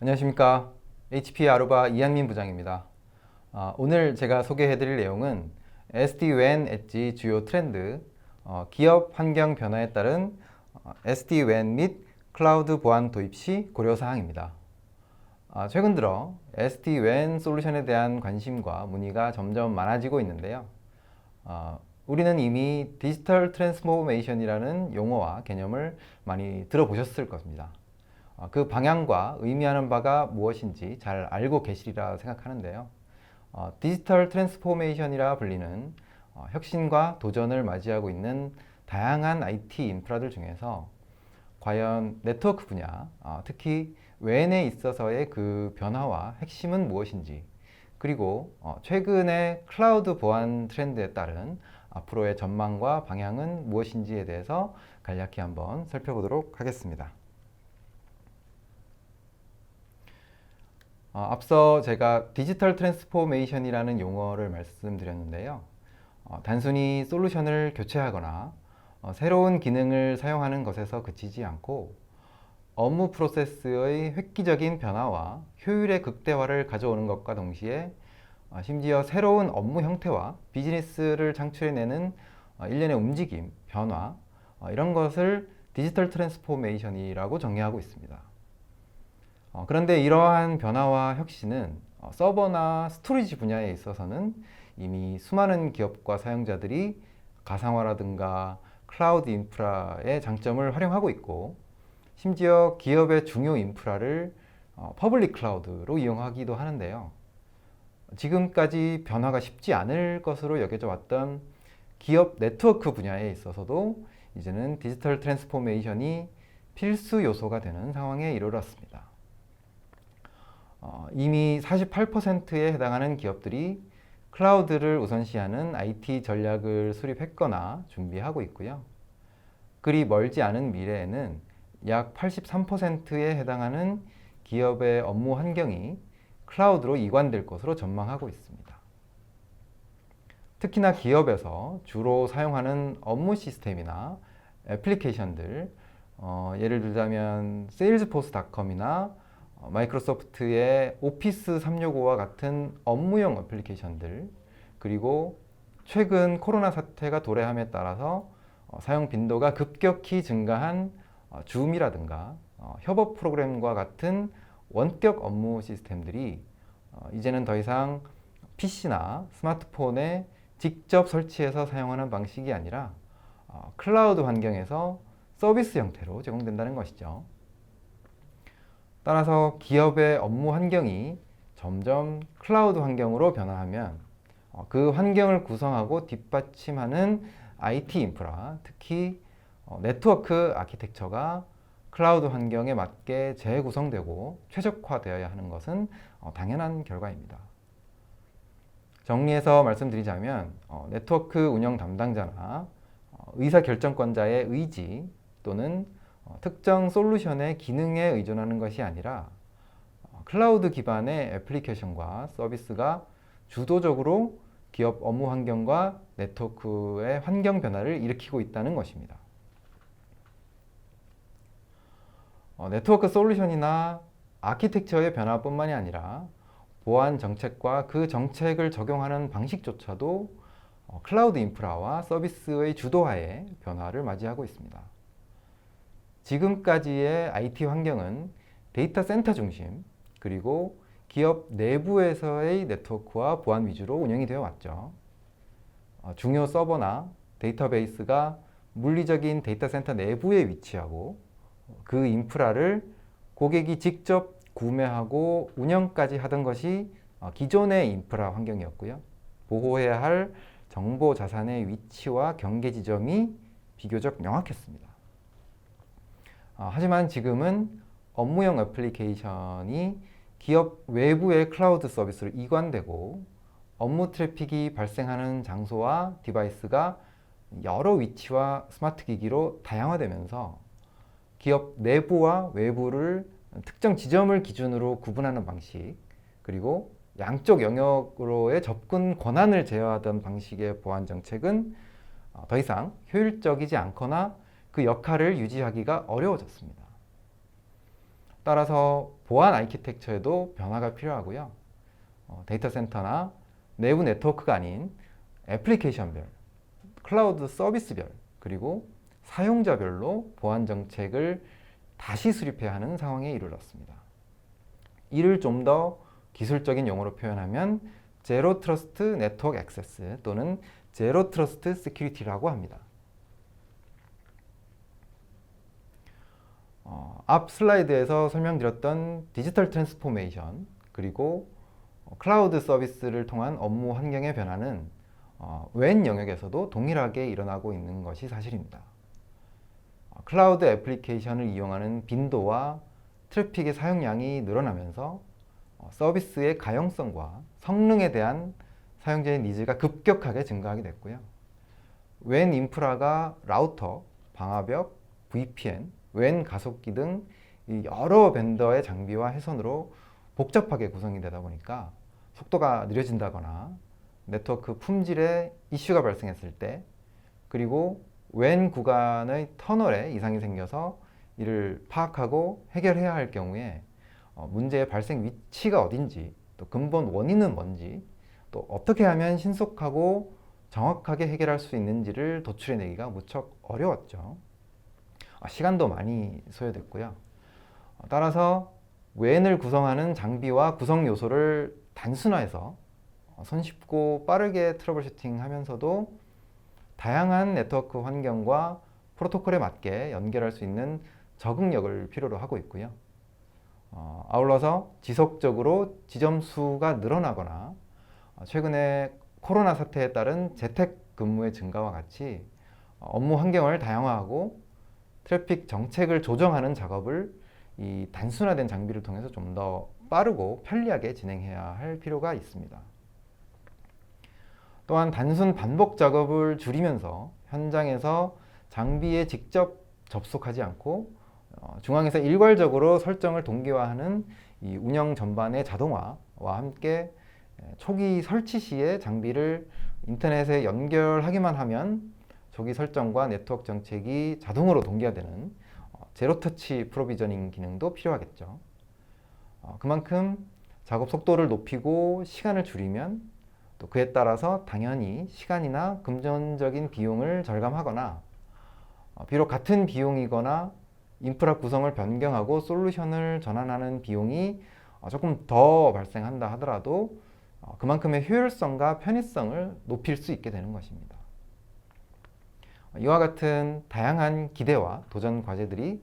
안녕하십니까. HP 아루바 이한민 부장입니다. 오늘 제가 소개해드릴 내용은 SD-WAN 엣지 주요 트렌드, 기업 환경 변화에 따른 SD-WAN 및 클라우드 보안 도입 시 고려사항입니다. 최근 들어 SD-WAN 솔루션에 대한 관심과 문의가 점점 많아지고 있는데요. 우리는 이미 디지털 트랜스포메이션이라는 용어와 개념을 많이 들어보셨을 겁니다. 그 방향과 의미하는 바가 무엇인지 잘 알고 계시리라 생각하는데요. 디지털 트랜스포메이션이라 불리는 혁신과 도전을 맞이하고 있는 다양한 IT 인프라들 중에서 과연 네트워크 분야, 특히 웬에 있어서의 그 변화와 핵심은 무엇인지, 그리고 최근의 클라우드 보안 트렌드에 따른 앞으로의 전망과 방향은 무엇인지에 대해서 간략히 한번 살펴보도록 하겠습니다. 앞서 제가 디지털 트랜스포메이션이라는 용어를 말씀드렸는데요. 단순히 솔루션을 교체하거나 새로운 기능을 사용하는 것에서 그치지 않고 업무 프로세스의 획기적인 변화와 효율의 극대화를 가져오는 것과 동시에 심지어 새로운 업무 형태와 비즈니스를 창출해내는 일련의 움직임, 변화, 이런 것을 디지털 트랜스포메이션이라고 정의하고 있습니다. 그런데 이러한 변화와 혁신은 서버나 스토리지 분야에 있어서는 이미 수많은 기업과 사용자들이 가상화라든가 클라우드 인프라의 장점을 활용하고 있고, 심지어 기업의 중요 인프라를 퍼블릭 클라우드로 이용하기도 하는데요. 지금까지 변화가 쉽지 않을 것으로 여겨져 왔던 기업 네트워크 분야에 있어서도 이제는 디지털 트랜스포메이션이 필수 요소가 되는 상황에 이르렀습니다. 이미 48%에 해당하는 기업들이 클라우드를 우선시하는 IT 전략을 수립했거나 준비하고 있고요. 그리 멀지 않은 미래에는 약 83%에 해당하는 기업의 업무 환경이 클라우드로 이관될 것으로 전망하고 있습니다. 특히나 기업에서 주로 사용하는 업무 시스템이나 애플리케이션들, 예를 들자면 세일즈포스닷컴이나 마이크로소프트의 오피스 365와 같은 업무용 애플리케이션들, 그리고 최근 코로나 사태가 도래함에 따라서 사용 빈도가 급격히 증가한 줌이라든가 협업 프로그램과 같은 원격 업무 시스템들이 이제는 더 이상 PC나 스마트폰에 직접 설치해서 사용하는 방식이 아니라 클라우드 환경에서 서비스 형태로 제공된다는 것이죠. 따라서 기업의 업무 환경이 점점 클라우드 환경으로 변화하면 그 환경을 구성하고 뒷받침하는 IT 인프라, 특히 네트워크 아키텍처가 클라우드 환경에 맞게 재구성되고 최적화되어야 하는 것은 당연한 결과입니다. 정리해서 말씀드리자면 네트워크 운영 담당자나 의사결정권자의 의지 또는 특정 솔루션의 기능에 의존하는 것이 아니라 클라우드 기반의 애플리케이션과 서비스가 주도적으로 기업 업무 환경과 네트워크의 환경 변화를 일으키고 있다는 것입니다. 네트워크 솔루션이나 아키텍처의 변화뿐만이 아니라 보안 정책과 그 정책을 적용하는 방식조차도 클라우드 인프라와 서비스의 주도하에 변화를 맞이하고 있습니다. 지금까지의 IT 환경은 데이터 센터 중심, 그리고 기업 내부에서의 네트워크와 보안 위주로 운영이 되어 왔죠. 중요 서버나 데이터베이스가 물리적인 데이터 센터 내부에 위치하고 그 인프라를 고객이 직접 구매하고 운영까지 하던 것이 기존의 인프라 환경이었고요. 보호해야 할 정보 자산의 위치와 경계 지점이 비교적 명확했습니다. 하지만 지금은 업무용 애플리케이션이 기업 외부의 클라우드 서비스로 이관되고 업무 트래픽이 발생하는 장소와 디바이스가 여러 위치와 스마트 기기로 다양화되면서 기업 내부와 외부를 특정 지점을 기준으로 구분하는 방식, 그리고 양쪽 영역으로의 접근 권한을 제어하던 방식의 보안 정책은 더 이상 효율적이지 않거나 그 역할을 유지하기가 어려워졌습니다. 따라서 보안 아키텍처에도 변화가 필요하고요. 데이터 센터나 내부 네트워크가 아닌 애플리케이션별, 클라우드 서비스별, 그리고 사용자별로 보안 정책을 다시 수립해야 하는 상황에 이르렀습니다. 이를 좀 더 기술적인 용어로 표현하면 제로 트러스트 네트워크 액세스 또는 제로 트러스트 시큐리티라고 합니다. 앞 슬라이드에서 설명드렸던 디지털 트랜스포메이션 그리고 클라우드 서비스를 통한 업무 환경의 변화는 웬 영역에서도 동일하게 일어나고 있는 것이 사실입니다. 클라우드 애플리케이션을 이용하는 빈도와 트래픽의 사용량이 늘어나면서 서비스의 가용성과 성능에 대한 사용자의 니즈가 급격하게 증가하게 됐고요. 웬 인프라가 라우터, 방화벽, VPN, 웬 가속기 등 여러 벤더의 장비와 회선으로 복잡하게 구성이 되다 보니까 속도가 느려진다거나 네트워크 품질에 이슈가 발생했을 때, 그리고 웬 구간의 터널에 이상이 생겨서 이를 파악하고 해결해야 할 경우에 문제의 발생 위치가 어딘지, 또 근본 원인은 뭔지, 또 어떻게 하면 신속하고 정확하게 해결할 수 있는지를 도출해내기가 무척 어려웠죠. 시간도 많이 소요됐고요. 따라서 웬을 구성하는 장비와 구성 요소를 단순화해서 손쉽고 빠르게 트러블 슈팅하면서도 다양한 네트워크 환경과 프로토콜에 맞게 연결할 수 있는 적응력을 필요로 하고 있고요. 아울러서 지속적으로 지점 수가 늘어나거나 최근에 코로나 사태에 따른 재택근무의 증가와 같이 업무 환경을 다양화하고 트래픽 정책을 조정하는 작업을 이 단순화된 장비를 통해서 좀 더 빠르고 편리하게 진행해야 할 필요가 있습니다. 또한 단순 반복 작업을 줄이면서 현장에서 장비에 직접 접속하지 않고 중앙에서 일괄적으로 설정을 동기화하는 이 운영 전반의 자동화와 함께 초기 설치 시에 장비를 인터넷에 연결하기만 하면 조기 설정과 네트워크 정책이 자동으로 동기화되는 제로 터치 프로비저닝 기능도 필요하겠죠. 그만큼 작업 속도를 높이고 시간을 줄이면 또 그에 따라서 당연히 시간이나 금전적인 비용을 절감하거나 비록 같은 비용이거나 인프라 구성을 변경하고 솔루션을 전환하는 비용이 조금 더 발생한다 하더라도 그만큼의 효율성과 편의성을 높일 수 있게 되는 것입니다. 이와 같은 다양한 기대와 도전 과제들이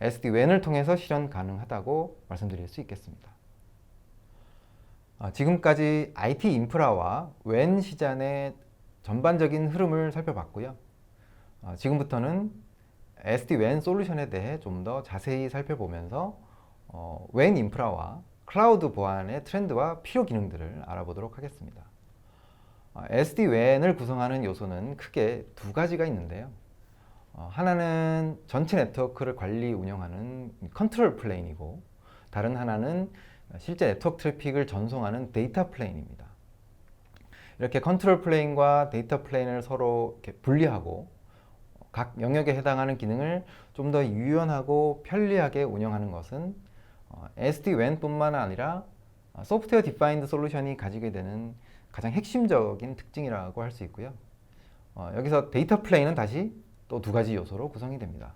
SD-WAN을 통해서 실현 가능하다고 말씀드릴 수 있겠습니다. 지금까지 IT 인프라와 WAN 시장의 전반적인 흐름을 살펴봤고요. 지금부터는 SD-WAN 솔루션에 대해 좀 더 자세히 살펴보면서 WAN 인프라와 클라우드 보안의 트렌드와 필요 기능들을 알아보도록 하겠습니다. SD-WAN을 구성하는 요소는 크게 두 가지가 있는데요. 하나는 전체 네트워크를 관리 운영하는 컨트롤 플레인이고, 다른 하나는 실제 네트워크 트래픽을 전송하는 데이터 플레인입니다. 이렇게 컨트롤 플레인과 데이터 플레인을 서로 이렇게 분리하고 각 영역에 해당하는 기능을 좀 더 유연하고 편리하게 운영하는 것은 SD-WAN뿐만 아니라 소프트웨어 디파인드 솔루션이 가지게 되는 가장 핵심적인 특징이라고 할 수 있고요. 여기서 데이터 플레인은 다시 또 두 가지 요소로 구성이 됩니다.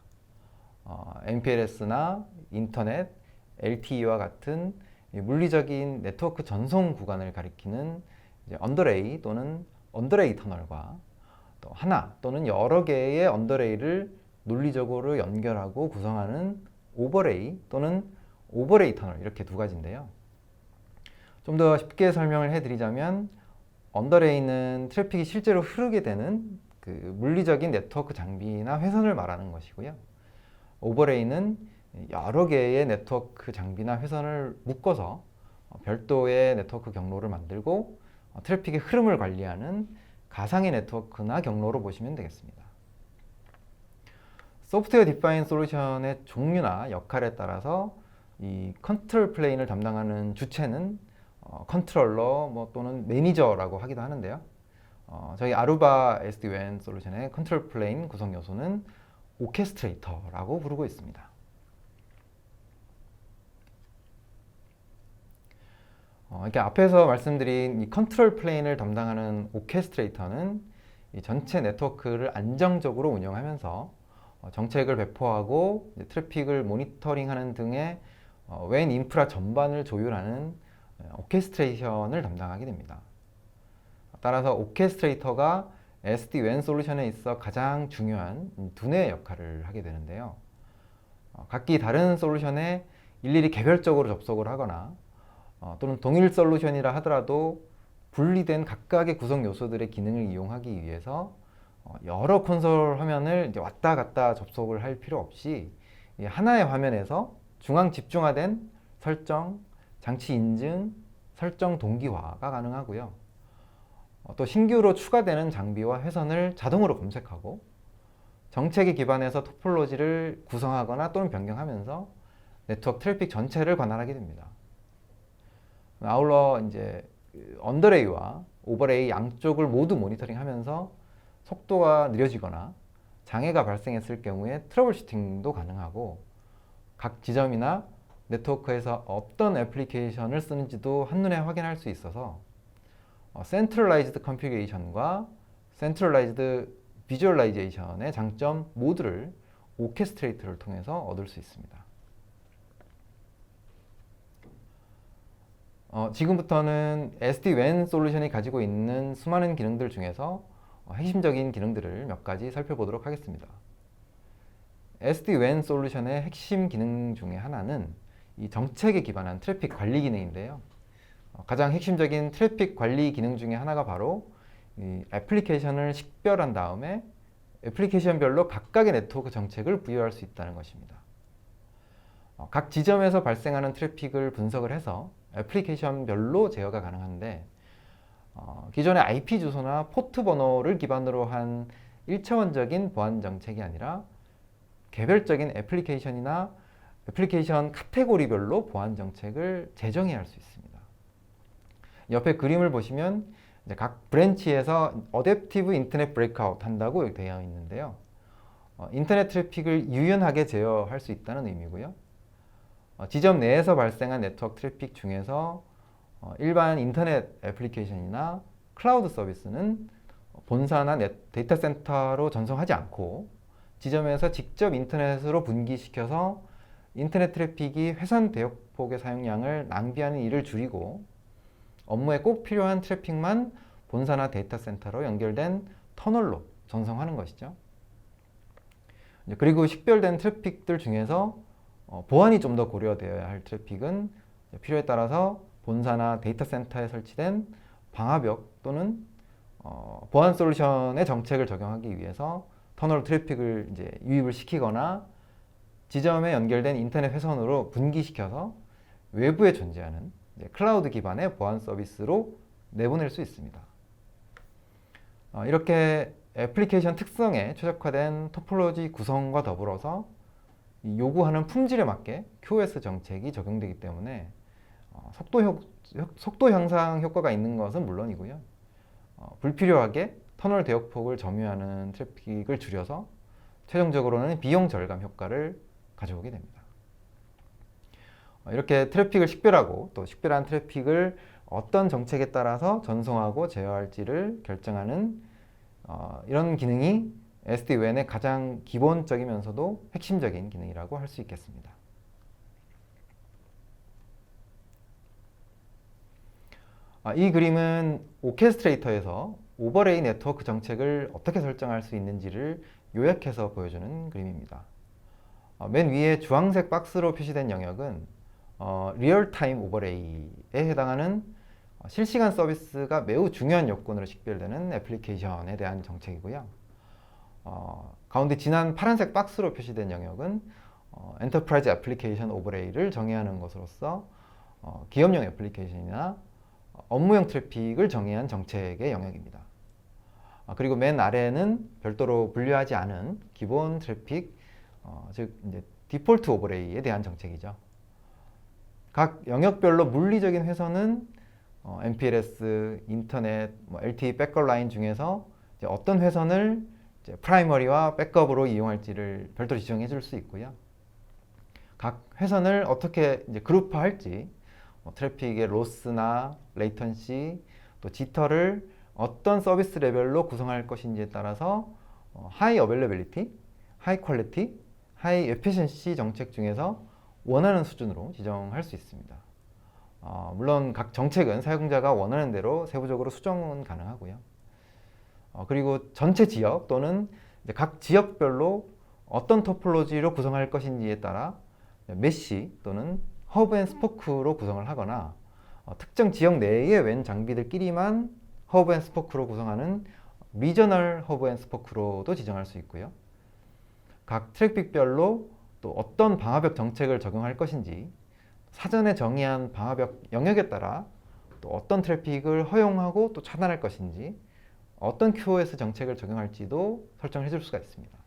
MPLS나 인터넷, LTE와 같은 물리적인 네트워크 전송 구간을 가리키는 언더레이 또는 언더레이 터널과 또 하나 또는 여러 개의 언더레이를 논리적으로 연결하고 구성하는 오버레이 또는 오버레이 터널, 이렇게 두 가지인데요. 좀 더 쉽게 설명을 해드리자면 언더레이는 트래픽이 실제로 흐르게 되는 그 물리적인 네트워크 장비나 회선을 말하는 것이고요. 오버레이는 여러 개의 네트워크 장비나 회선을 묶어서 별도의 네트워크 경로를 만들고 트래픽의 흐름을 관리하는 가상의 네트워크나 경로로 보시면 되겠습니다. 소프트웨어 디파인 솔루션의 종류나 역할에 따라서 이 컨트롤 플레인을 담당하는 주체는 컨트롤러 또는 매니저라고 하기도 하는데요. 저희 아루바 SD-WAN 솔루션의 컨트롤 플레인 구성 요소는 오케스트레이터라고 부르고 있습니다. 이렇게 앞에서 말씀드린 이 컨트롤 플레인을 담당하는 오케스트레이터는 이 전체 네트워크를 안정적으로 운영하면서 정책을 배포하고 트래픽을 모니터링하는 등의 WAN 인프라 전반을 조율하는 오케스트레이션을 담당하게 됩니다. 따라서 오케스트레이터가 SD-WAN 솔루션에 있어 가장 중요한 두뇌의 역할을 하게 되는데요. 각기 다른 솔루션에 일일이 개별적으로 접속을 하거나 또는 동일 솔루션이라 하더라도 분리된 각각의 구성 요소들의 기능을 이용하기 위해서 여러 콘솔 화면을 이제 왔다 갔다 접속을 할 필요 없이 하나의 화면에서 중앙 집중화된 설정, 장치 인증, 설정 동기화가 가능하고요. 또 신규로 추가되는 장비와 회선을 자동으로 검색하고 정책에 기반해서 토폴로지를 구성하거나 또는 변경하면서 네트워크 트래픽 전체를 관할하게 됩니다. 아울러 이제 언더레이와 오버레이 양쪽을 모두 모니터링하면서 속도가 느려지거나 장애가 발생했을 경우에 트러블 슈팅도 가능하고 각 지점이나 네트워크에서 어떤 애플리케이션을 쓰는지도 한눈에 확인할 수 있어서 센트럴라이즈드 컨피그레이션과 센트럴라이즈드 비주얼라이제이션의 장점 모두를 오케스트레이터를 통해서 얻을 수 있습니다. 지금부터는 SD-WAN 솔루션이 가지고 있는 수많은 기능들 중에서 핵심적인 기능들을 몇 가지 살펴보도록 하겠습니다. SD-WAN 솔루션의 핵심 기능 중에 하나는 이 정책에 기반한 트래픽 관리 기능인데요. 가장 핵심적인 트래픽 관리 기능 중에 하나가 바로 이 애플리케이션을 식별한 다음에 애플리케이션별로 각각의 네트워크 정책을 부여할 수 있다는 것입니다. 각 지점에서 발생하는 트래픽을 분석을 해서 애플리케이션별로 제어가 가능한데 기존의 IP 주소나 포트 번호를 기반으로 한 1차원적인 보안 정책이 아니라 개별적인 애플리케이션이나 애플리케이션 카테고리별로 보안 정책을 재정해야 할 수 있습니다. 옆에 그림을 보시면 이제 각 브랜치에서 어댑티브 인터넷 브레이크아웃 한다고 되어 있는데요. 인터넷 트래픽을 유연하게 제어할 수 있다는 의미고요. 지점 내에서 발생한 네트워크 트래픽 중에서 일반 인터넷 애플리케이션이나 클라우드 서비스는 본사나 데이터 센터로 전송하지 않고 지점에서 직접 인터넷으로 분기시켜서 인터넷 트래픽이 회선 대역폭의 사용량을 낭비하는 일을 줄이고 업무에 꼭 필요한 트래픽만 본사나 데이터 센터로 연결된 터널로 전송하는 것이죠. 그리고 식별된 트래픽들 중에서 보안이 좀 더 고려되어야 할 트래픽은 필요에 따라서 본사나 데이터 센터에 설치된 방화벽 또는 보안 솔루션의 정책을 적용하기 위해서 터널 트래픽을 이제 유입을 시키거나 지점에 연결된 인터넷 회선으로 분기시켜서 외부에 존재하는 클라우드 기반의 보안 서비스로 내보낼 수 있습니다. 이렇게 애플리케이션 특성에 최적화된 토폴로지 구성과 더불어서 요구하는 품질에 맞게 QoS 정책이 적용되기 때문에 속도 향상 효과가 있는 것은 물론이고요. 불필요하게 터널 대역폭을 점유하는 트래픽을 줄여서 최종적으로는 비용 절감 효과를 가져오게 됩니다. 이렇게 트래픽을 식별하고 또 식별한 트래픽을 어떤 정책에 따라서 전송하고 제어할지를 결정하는 이런 기능이 SD-WAN의 가장 기본적이면서도 핵심적인 기능이라고 할 수 있겠습니다. 이 그림은 오케스트레이터에서 오버레이 네트워크 정책을 어떻게 설정할 수 있는지를 요약해서 보여주는 그림입니다. 맨 위에 주황색 박스로 표시된 영역은 리얼타임 오버레이에 해당하는 실시간 서비스가 매우 중요한 요건으로 식별되는 애플리케이션에 대한 정책이고요. 가운데 진한 파란색 박스로 표시된 영역은 엔터프라이즈 애플리케이션 오버레이를 정의하는 것으로서 기업용 애플리케이션이나 업무용 트래픽을 정의한 정책의 영역입니다. 그리고 맨 아래는 별도로 분류하지 않은 기본 트래픽, 즉 이제 디폴트 오버레이에 대한 정책이죠. 각 영역별로 물리적인 회선은 MPLS, 인터넷, LTE 백업 라인 중에서 이제 어떤 회선을 이제 프라이머리와 백업으로 이용할지를 별도로 지정해 줄 수 있고요. 각 회선을 어떻게 이제 그룹화할지 트래픽의 로스나 레이턴시, 또 지터를 어떤 서비스 레벨로 구성할 것인지에 따라서 하이 어벨레빌리티, 하이 퀄리티, 하이 에피션시 정책 중에서 원하는 수준으로 지정할 수 있습니다. 물론 각 정책은 사용자가 원하는 대로 세부적으로 수정은 가능하고요. 그리고 전체 지역 또는 각 지역별로 어떤 토폴로지로 구성할 것인지에 따라 메쉬 또는 허브 앤 스포크로 구성을 하거나 특정 지역 내의 웬 장비들끼리만 허브 앤 스포크로 구성하는 리저널 허브 앤 스포크로도 지정할 수 있고요. 각 트래픽별로 또 어떤 방화벽 정책을 적용할 것인지 사전에 정의한 방화벽 영역에 따라 또 어떤 트래픽을 허용하고 또 차단할 것인지 어떤 QoS 정책을 적용할지도 설정을 해줄 수가 있습니다.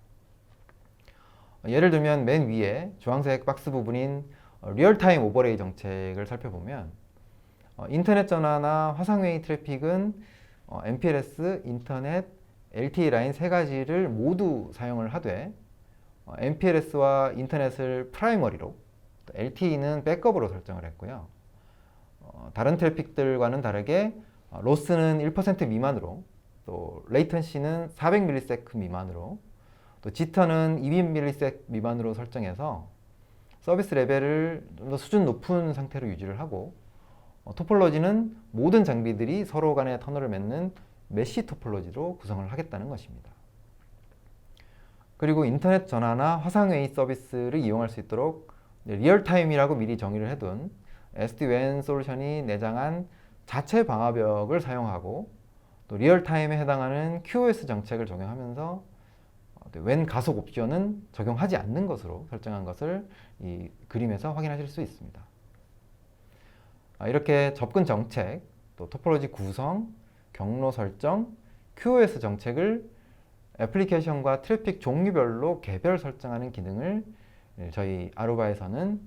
예를 들면 맨 위에 주황색 박스 부분인 리얼타임 오버레이 정책을 살펴보면 인터넷 전화나 화상회의 트래픽은 MPLS, 인터넷, LTE 라인 세 가지를 모두 사용을 하되 MPLS와 인터넷을 프라이머리로 LTE는 백업으로 설정을 했고요. 다른 트래픽들과는 다르게 로스는 1% 미만으로 또 레이턴시는 400ms 미만으로 또 지터는 200ms 미만으로 설정해서 서비스 레벨을 좀 더 수준 높은 상태로 유지를 하고 토폴로지는 모든 장비들이 서로 간의 터널을 맺는 메쉬 토폴로지로 구성을 하겠다는 것입니다. 그리고 인터넷 전화나 화상회의 서비스를 이용할 수 있도록 리얼타임이라고 미리 정의를 해둔 SD-WAN 솔루션이 내장한 자체 방화벽을 사용하고 또 리얼타임에 해당하는 QoS 정책을 적용하면서 WAN 가속 옵션은 적용하지 않는 것으로 설정한 것을 이 그림에서 확인하실 수 있습니다. 이렇게 접근 정책, 또 토폴로지 구성, 경로 설정, QoS 정책을 애플리케이션과 트래픽 종류별로 개별 설정하는 기능을 저희 아루바에서는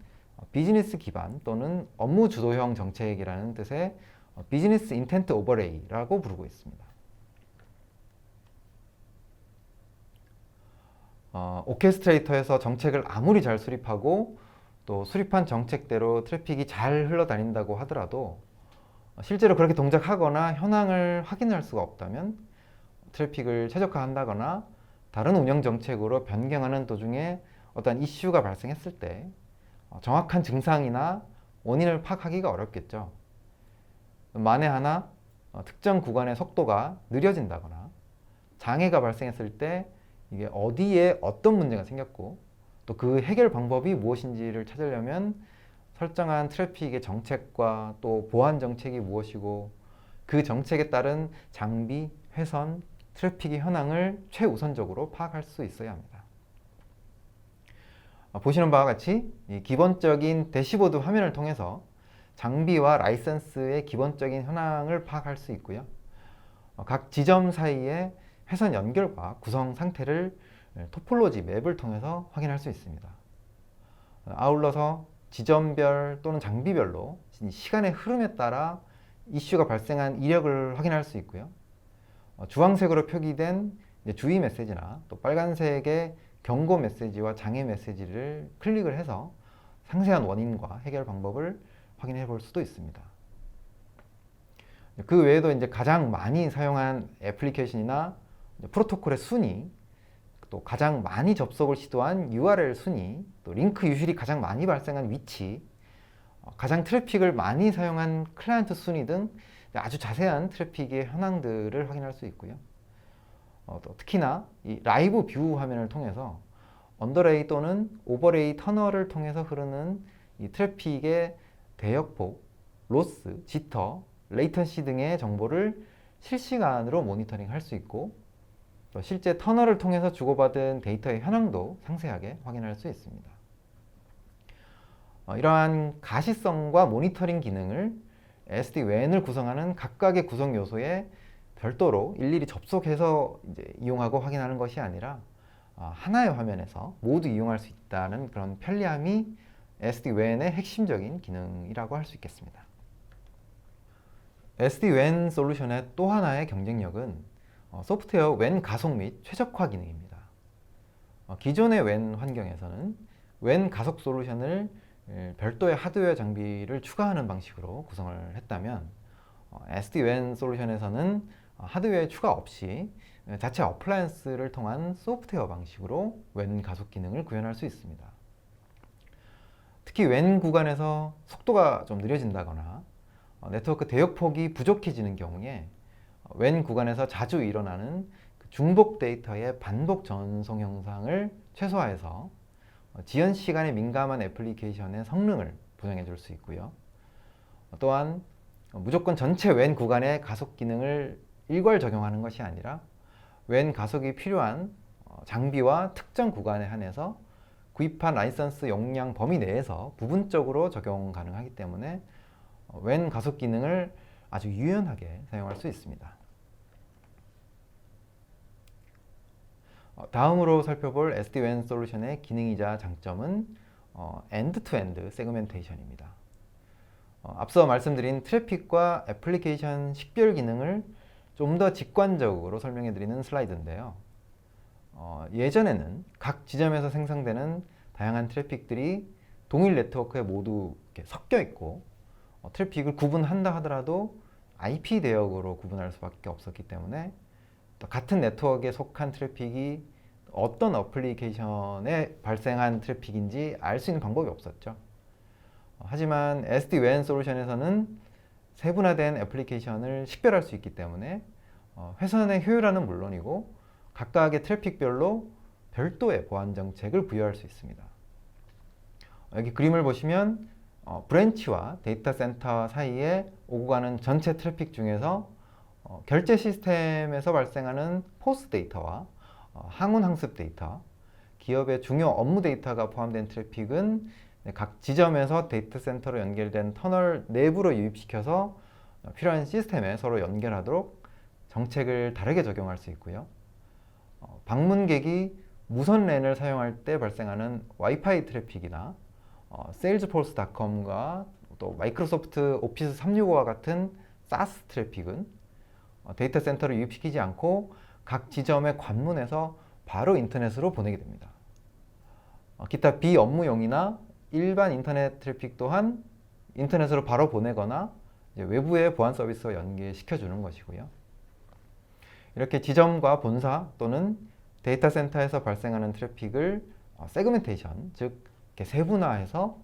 비즈니스 기반 또는 업무 주도형 정책이라는 뜻의 비즈니스 인텐트 오버레이라고 부르고 있습니다. 오케스트레이터에서 정책을 아무리 잘 수립하고 또 수립한 정책대로 트래픽이 잘 흘러다닌다고 하더라도 실제로 그렇게 동작하거나 현황을 확인할 수가 없다면 트래픽을 최적화한다거나 다른 운영 정책으로 변경하는 도중에 어떤 이슈가 발생했을 때 정확한 증상이나 원인을 파악하기가 어렵겠죠. 만에 하나 특정 구간의 속도가 느려진다거나 장애가 발생했을 때 이게 어디에 어떤 문제가 생겼고 또 그 해결 방법이 무엇인지를 찾으려면 설정한 트래픽의 정책과 또 보안 정책이 무엇이고 그 정책에 따른 장비, 회선, 트래픽의 현황을 최우선적으로 파악할 수 있어야 합니다. 보시는 바와 같이 이 기본적인 대시보드 화면을 통해서 장비와 라이선스의 기본적인 현황을 파악할 수 있고요. 각 지점 사이의 회선 연결과 구성 상태를 토폴로지 맵을 통해서 확인할 수 있습니다. 아울러서 지점별 또는 장비별로 시간의 흐름에 따라 이슈가 발생한 이력을 확인할 수 있고요. 주황색으로 표기된 주의 메시지나 또 빨간색의 경고 메시지와 장애 메시지를 클릭을 해서 상세한 원인과 해결 방법을 확인해 볼 수도 있습니다. 그 외에도 이제 가장 많이 사용한 애플리케이션이나 프로토콜의 순위, 또 가장 많이 접속을 시도한 URL 순위, 또 링크 유실이 가장 많이 발생한 위치, 가장 트래픽을 많이 사용한 클라이언트 순위 등 아주 자세한 트래픽의 현황들을 확인할 수 있고요. 또 특히나 이 라이브 뷰 화면을 통해서 언더레이 또는 오버레이 터널을 통해서 흐르는 이 트래픽의 대역폭, 로스, 지터, 레이턴시 등의 정보를 실시간으로 모니터링 할 수 있고 또 실제 터널을 통해서 주고받은 데이터의 현황도 상세하게 확인할 수 있습니다. 이러한 가시성과 모니터링 기능을 SD-WAN을 구성하는 각각의 구성 요소에 별도로 일일이 접속해서 이제 이용하고 확인하는 것이 아니라 하나의 화면에서 모두 이용할 수 있다는 그런 편리함이 SD-WAN의 핵심적인 기능이라고 할 수 있겠습니다. SD-WAN 솔루션의 또 하나의 경쟁력은 소프트웨어 WAN 가속 및 최적화 기능입니다. 기존의 WAN 환경에서는 WAN 가속 솔루션을 별도의 하드웨어 장비를 추가하는 방식으로 구성을 했다면 SD-WAN 솔루션에서는 하드웨어 추가 없이 자체 어플라이언스를 통한 소프트웨어 방식으로 WAN 가속 기능을 구현할 수 있습니다. 특히 WAN 구간에서 속도가 좀 느려진다거나 네트워크 대역폭이 부족해지는 경우에 WAN 구간에서 자주 일어나는 중복 데이터의 반복 전송 현상을 최소화해서 지연 시간에 민감한 애플리케이션의 성능을 보장해 줄 수 있고요. 또한 무조건 전체 WAN 구간의 가속 기능을 일괄 적용하는 것이 아니라 WAN 가속이 필요한 장비와 특정 구간에 한해서 구입한 라이선스 용량 범위 내에서 부분적으로 적용 가능하기 때문에 WAN 가속 기능을 아주 유연하게 사용할 수 있습니다. 다음으로 살펴볼 SD-WAN 솔루션의 기능이자 장점은 엔드-투-엔드 세그멘테이션입니다. 앞서 말씀드린 트래픽과 애플리케이션 식별 기능을 좀 더 직관적으로 설명해 드리는 슬라이드인데요. 예전에는 각 지점에서 생성되는 다양한 트래픽들이 동일 네트워크에 모두 이렇게 섞여 있고 트래픽을 구분한다 하더라도 IP 대역으로 구분할 수밖에 없었기 때문에 또 같은 네트워크에 속한 트래픽이 어떤 어플리케이션에 발생한 트래픽인지 알 수 있는 방법이 없었죠. 하지만 SD-WAN 솔루션에서는 세분화된 애플리케이션을 식별할 수 있기 때문에 회선의 효율화는 물론이고 각각의 트래픽별로 별도의 보안 정책을 부여할 수 있습니다. 여기 그림을 보시면 브랜치와 데이터 센터 사이에 오고 가는 전체 트래픽 중에서 결제 시스템에서 발생하는 포스 데이터와 항운 항습 데이터, 기업의 중요 업무 데이터가 포함된 트래픽은 각 지점에서 데이터 센터로 연결된 터널 내부로 유입시켜서 필요한 시스템에 서로 연결하도록 정책을 다르게 적용할 수 있고요. 방문객이 무선 랜을 사용할 때 발생하는 와이파이 트래픽이나 salesforce.com과 또 마이크로소프트 오피스 365와 같은 SaaS 트래픽은 데이터 센터를 유입시키지 않고 각 지점의 관문에서 바로 인터넷으로 보내게 됩니다. 기타 비업무용이나 일반 인터넷 트래픽 또한 인터넷으로 바로 보내거나 외부의 보안 서비스와 연계시켜 주는 것이고요. 이렇게 지점과 본사 또는 데이터 센터에서 발생하는 트래픽을 세그멘테이션, 즉 세분화해서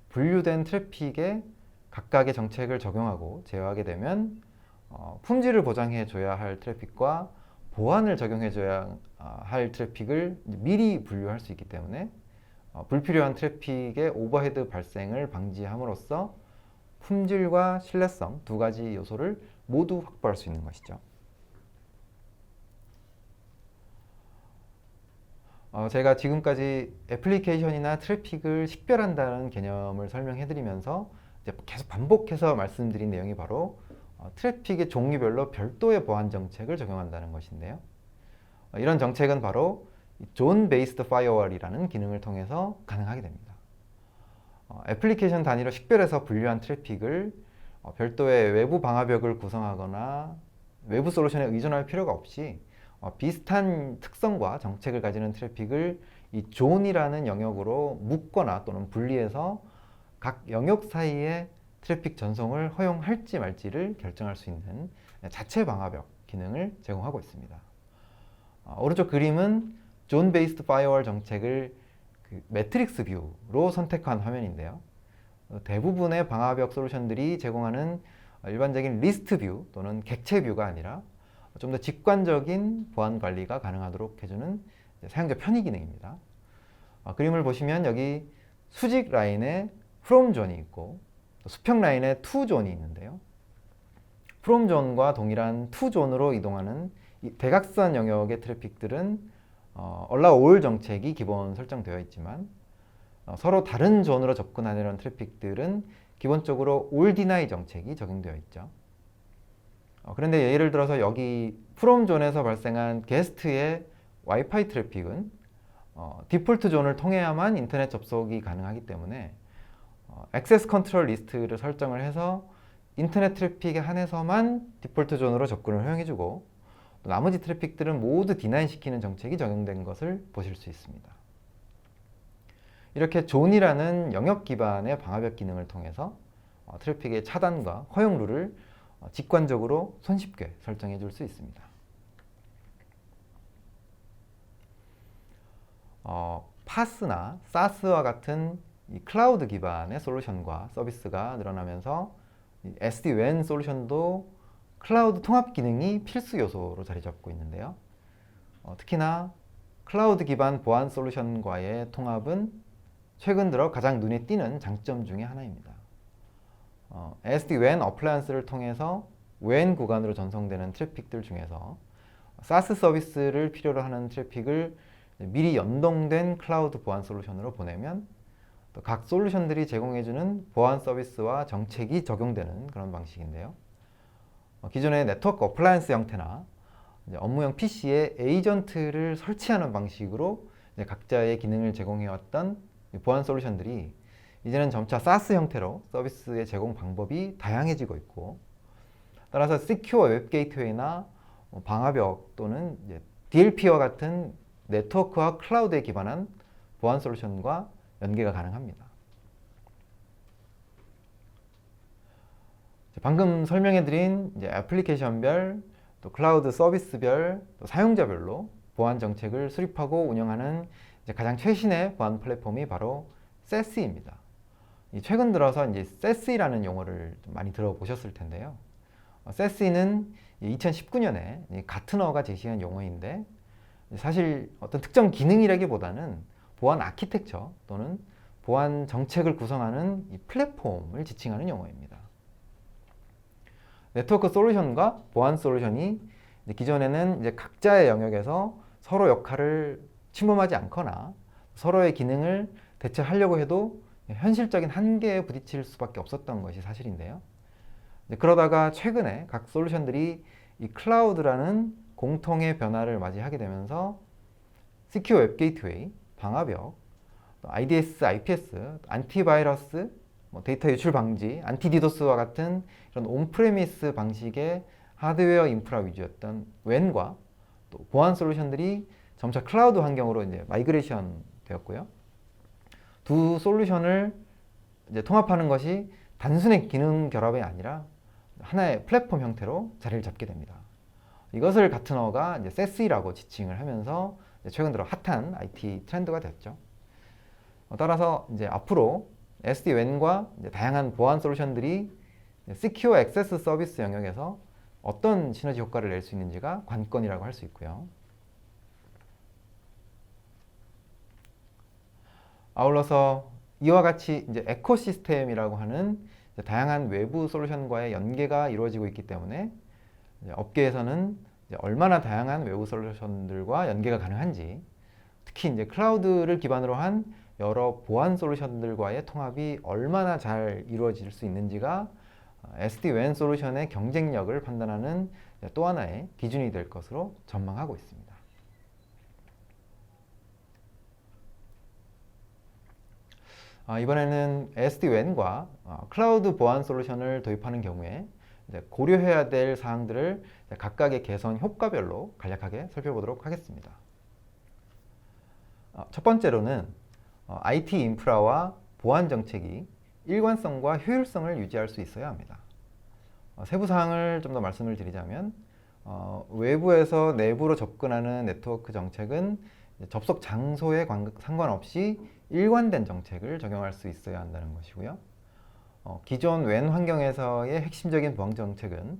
분류된 트래픽에 각각의 정책을 적용하고 제어하게 되면 품질을 보장해 줘야 할 트래픽과 보안을 적용해 줘야 할 트래픽을 미리 분류할 수 있기 때문에 불필요한 트래픽의 오버헤드 발생을 방지함으로써 품질과 신뢰성 두 가지 요소를 모두 확보할 수 있는 것이죠. 제가 지금까지 애플리케이션이나 트래픽을 식별한다는 개념을 설명해 드리면서 이제 계속 반복해서 말씀드린 내용이 바로 트래픽의 종류별로 별도의 보안 정책을 적용한다는 것인데요. 이런 정책은 바로 존 베이스드 파이어월이라는 기능을 통해서 가능하게 됩니다. 애플리케이션 단위로 식별해서 분류한 트래픽을 별도의 외부 방화벽을 구성하거나 외부 솔루션에 의존할 필요가 없이 비슷한 특성과 정책을 가지는 트래픽을 이 존이라는 영역으로 묶거나 또는 분리해서 각 영역 사이에 트래픽 전송을 허용할지 말지를 결정할 수 있는 자체 방화벽 기능을 제공하고 있습니다. 오른쪽 그림은 존 베이스드 파이어월 정책을 매트릭스 뷰로 선택한 화면인데요. 대부분의 방화벽 솔루션들이 제공하는 일반적인 리스트 뷰 또는 객체 뷰가 아니라 좀 더 직관적인 보안 관리가 가능하도록 해주는 사용자 편의 기능입니다. 그림을 보시면 여기 수직 라인에 from 존이 있고 수평 라인에 to 존이 있는데요. from 존과 동일한 to 존으로 이동하는 이 대각선 영역의 트래픽들은 allow all 정책이 기본 설정되어 있지만 서로 다른 존으로 접근하려는 트래픽들은 기본적으로 all deny 정책이 적용되어 있죠. 그런데 예를 들어서 여기 from 존에서 발생한 게스트의 와이파이 트래픽은 디폴트 존을 통해야만 인터넷 접속이 가능하기 때문에 액세스 컨트롤 리스트를 설정을 해서 인터넷 트래픽에 한해서만 디폴트 존으로 접근을 허용해주고 나머지 트래픽들은 모두 디나이 시키는 정책이 적용된 것을 보실 수 있습니다. 이렇게 존이라는 영역 기반의 방화벽 기능을 통해서 트래픽의 차단과 허용 룰을 직관적으로 손쉽게 설정해 줄 수 있습니다. 파스나 사스와 같은 이 클라우드 기반의 솔루션과 서비스가 늘어나면서 이 SD-WAN 솔루션도 클라우드 통합 기능이 필수 요소로 자리 잡고 있는데요. 특히나 클라우드 기반 보안 솔루션과의 통합은 최근 들어 가장 눈에 띄는 장점 중에 하나입니다. SD-WAN 어플라이언스를 통해서 WAN 구간으로 전송되는 트래픽들 중에서 사스 서비스를 필요로 하는 트래픽을 미리 연동된 클라우드 보안 솔루션으로 보내면 또 각 솔루션들이 제공해주는 보안 서비스와 정책이 적용되는 그런 방식인데요. 기존의 네트워크 어플라이언스 형태나 업무용 PC에 에이전트를 설치하는 방식으로 각자의 기능을 제공해왔던 보안 솔루션들이 이제는 점차 사스 형태로 서비스의 제공 방법이 다양해지고 있고, 따라서 시큐어 웹 게이트웨이나 방화벽 또는 DLP와 같은 네트워크와 클라우드에 기반한 보안 솔루션과 연계가 가능합니다. 방금 설명해드린 애플리케이션별, 또 클라우드 서비스별, 또 사용자별로 보안 정책을 수립하고 운영하는 가장 최신의 보안 플랫폼이 바로 SASE입니다. 최근 들어서 SASE라는 용어를 많이 들어보셨을 텐데요. SASE는 2019년에 가트너가 제시한 용어인데, 사실 어떤 특정 기능이라기보다는 보안 아키텍처 또는 보안 정책을 구성하는 이 플랫폼을 지칭하는 용어입니다. 네트워크 솔루션과 보안 솔루션이 기존에는 각자의 영역에서 서로 역할을 침범하지 않거나 서로의 기능을 대체하려고 해도 현실적인 한계에 부딪힐 수밖에 없었던 것이 사실인데요. 그러다가 최근에 각 솔루션들이 이 클라우드라는 공통의 변화를 맞이하게 되면서 시큐어 웹 게이트웨이, 방화벽, IDS, IPS, 안티바이러스, 데이터 유출 방지, 안티디도스와 같은 이런 온프레미스 방식의 하드웨어 인프라 위주였던 WAN과 또 보안 솔루션들이 점차 클라우드 환경으로 마이그레이션 되었고요. 두 솔루션을 통합하는 것이 단순한 기능 결합이 아니라 하나의 플랫폼 형태로 자리를 잡게 됩니다. 이것을 가트너가 SASE라고 지칭을 하면서 최근 들어 핫한 IT 트렌드가 됐죠. 따라서 앞으로 SD-WAN과 다양한 보안 솔루션들이 Secure Access 서비스 영역에서 어떤 시너지 효과를 낼 수 있는지가 관건이라고 할 수 있고요. 아울러서 이와 같이 에코시스템이라고 하는 다양한 외부 솔루션과의 연계가 이루어지고 있기 때문에 업계에서는 얼마나 다양한 외부 솔루션들과 연계가 가능한지, 특히 클라우드를 기반으로 한 여러 보안 솔루션들과의 통합이 얼마나 잘 이루어질 수 있는지가 SD-WAN 솔루션의 경쟁력을 판단하는 또 하나의 기준이 될 것으로 전망하고 있습니다. 이번에는 SD-WAN과 클라우드 보안 솔루션을 도입하는 경우에 고려해야 될 사항들을 각각의 개선 효과별로 간략하게 살펴보도록 하겠습니다. 첫 번째로는 IT 인프라와 보안 정책이 일관성과 효율성을 유지할 수 있어야 합니다. 세부 사항을 좀 더 말씀을 드리자면, 외부에서 내부로 접근하는 네트워크 정책은 접속 장소에 상관없이 일관된 정책을 적용할 수 있어야 한다는 것이고요. 기존 WAN 환경에서의 핵심적인 보안 정책은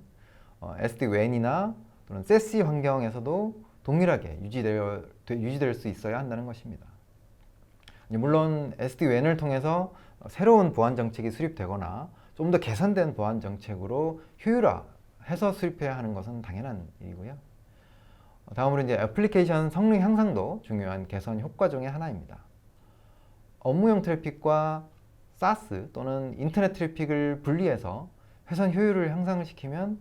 SD-WAN이나 또는 SASE 환경에서도 동일하게 유지될 수 있어야 한다는 것입니다. 물론 SD-WAN을 통해서 새로운 보안 정책이 수립되거나 좀 더 개선된 보안 정책으로 효율화해서 수립해야 하는 것은 당연한 일이고요. 다음으로 애플리케이션 성능 향상도 중요한 개선 효과 중에 하나입니다. 업무용 트래픽과 사스 또는 인터넷 트래픽을 분리해서 회선 효율을 향상을 시키면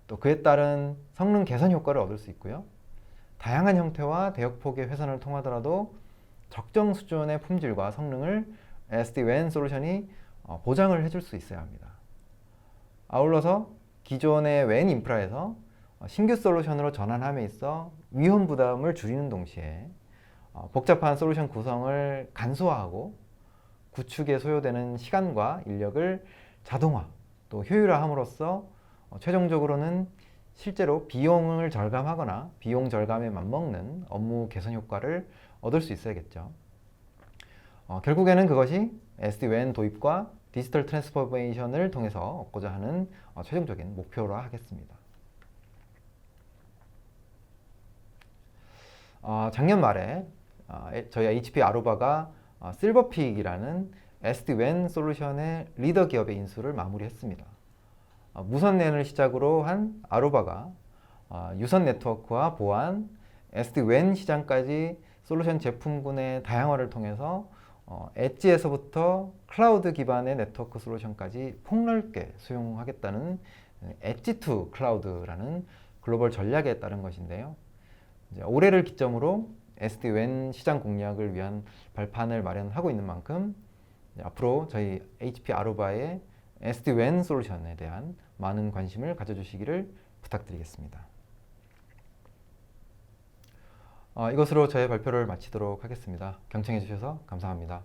또 그에 따른 성능 개선 효과를 얻을 수 있고요. 다양한 형태와 대역폭의 회선을 통하더라도 적정 수준의 품질과 성능을 SD-WAN 솔루션이 보장을 해줄 수 있어야 합니다. 아울러서 기존의 WAN 인프라에서 신규 솔루션으로 전환함에 있어 위험 부담을 줄이는 동시에 복잡한 솔루션 구성을 간소화하고 구축에 소요되는 시간과 인력을 자동화 또 효율화함으로써 최종적으로는 실제로 비용을 절감하거나 비용 절감에 맞먹는 업무 개선 효과를 얻을 수 있어야겠죠. 결국에는 그것이 SD-WAN 도입과 디지털 트랜스포메이션을 통해서 얻고자 하는 최종적인 목표라 하겠습니다. 작년 말에 저희 HP 아루바가 실버픽이라는 SD-WAN 솔루션의 리더 기업의 인수를 마무리했습니다. 무선 랜을 시작으로 한 아루바가 유선 네트워크와 보안, SD-WAN 시장까지 솔루션 제품군의 다양화를 통해서 엣지에서부터 클라우드 기반의 네트워크 솔루션까지 폭넓게 수용하겠다는 엣지 투 클라우드라는 글로벌 전략에 따른 것인데요. 이제 올해를 기점으로 SD-WAN 시장 공략을 위한 발판을 마련하고 있는 만큼 앞으로 저희 HP 아루바의 SD-WAN 솔루션에 대한 많은 관심을 가져주시기를 부탁드리겠습니다. 이것으로 저의 발표를 마치도록 하겠습니다. 경청해 주셔서 감사합니다.